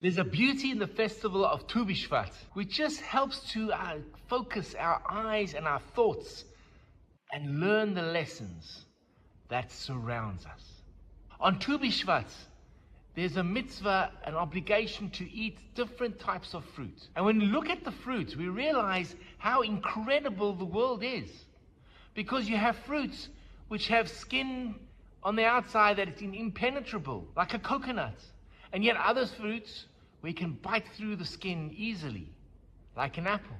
There's a beauty in the festival of Tu BiShvat, which just helps to focus our eyes and our thoughts and learn the lessons that surrounds us. On Tu BiShvat, there's a mitzvah, an obligation to eat different types of fruit. And when we look at the fruits, we realize how incredible the world is. Because you have fruits which have skin on the outside that is impenetrable, like a coconut. And yet other fruits we can bite through the skin easily, like an apple.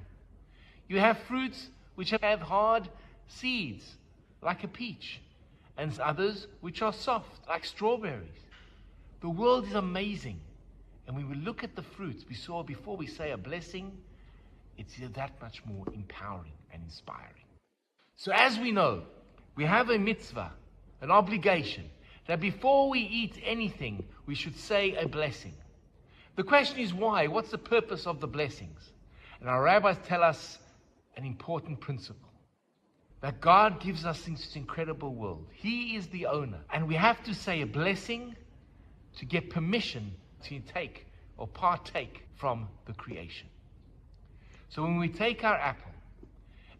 You have fruits which have hard seeds, like a peach, and others which are soft, like strawberries. The world is amazing. And when we look at the fruits we saw before we say a blessing, it's that much more empowering and inspiring. So as we know, we have a mitzvah, an obligation, that before we eat anything, we should say a blessing. The question is why? What's the purpose of the blessings? And our rabbis tell us an important principle. That God gives us this incredible world. He is the owner. And we have to say a blessing to get permission to take or partake from the creation. So when we take our apple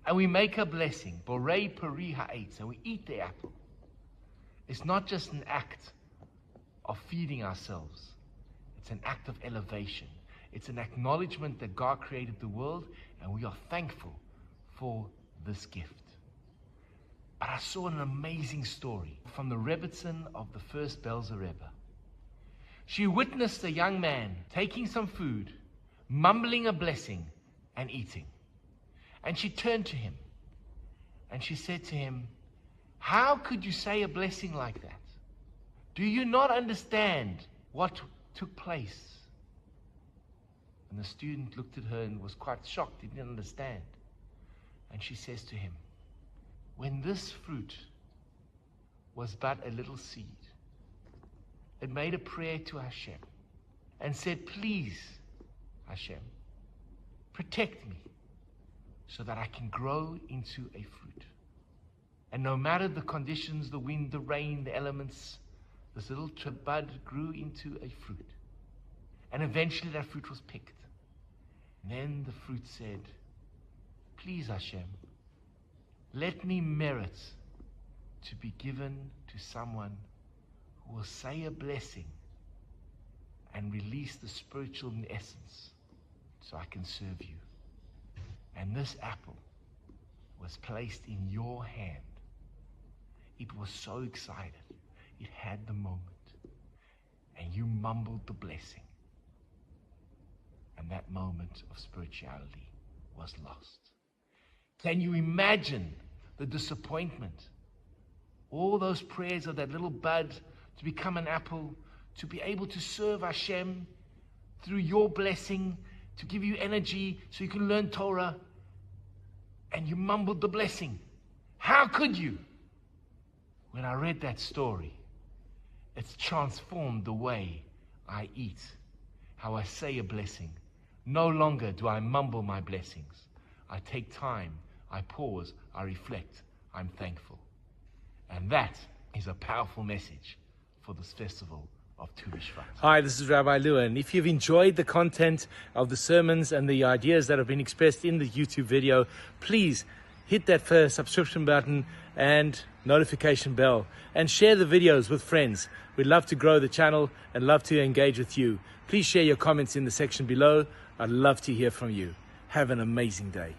and we make a blessing, borei peri ha'etz, and we eat the apple, it's not just an act of feeding ourselves. It's an act of elevation. It's an acknowledgement that God created the world and we are thankful for this gift. But I saw an amazing story from the Rebbetzin of the first Belzer Rebbe. She witnessed a young man taking some food, mumbling a blessing and eating. And she turned to him and she said to him, "How could you say a blessing like that? Do you not understand what took place?" And the student looked at her and was quite shocked. He didn't understand. And she says to him, "When this fruit was but a little seed, it made a prayer to Hashem and said, 'Please, Hashem, protect me so that I can grow into a fruit.' And no matter the conditions, the wind, the rain, the elements, this little bud grew into a fruit. And eventually that fruit was picked. And then the fruit said, 'Please, Hashem, let me merit to be given to someone who will say a blessing and release the spiritual essence so I can serve you.' And this apple was placed in your hand. It was so excited. It had the moment. And you mumbled the blessing. And that moment of spirituality was lost. Can you imagine the disappointment? All those prayers of that little bud to become an apple, to be able to serve Hashem through your blessing, to give you energy so you can learn Torah, and you mumbled the blessing. How could you? When I read that story, it's transformed the way I eat, how I say a blessing. No longer do I mumble my blessings. I take time, I pause, I reflect, I'm thankful. And that is a powerful message for this festival of Tu BiShvat. Hi, this is Rabbi Lewin. If you've enjoyed the content of the sermons and the ideas that have been expressed in the YouTube video, please hit that first subscription button and notification bell and share the videos with friends. We'd love to grow the channel and love to engage with you. Please share your comments in the section below. I'd love to hear from you. Have an amazing day.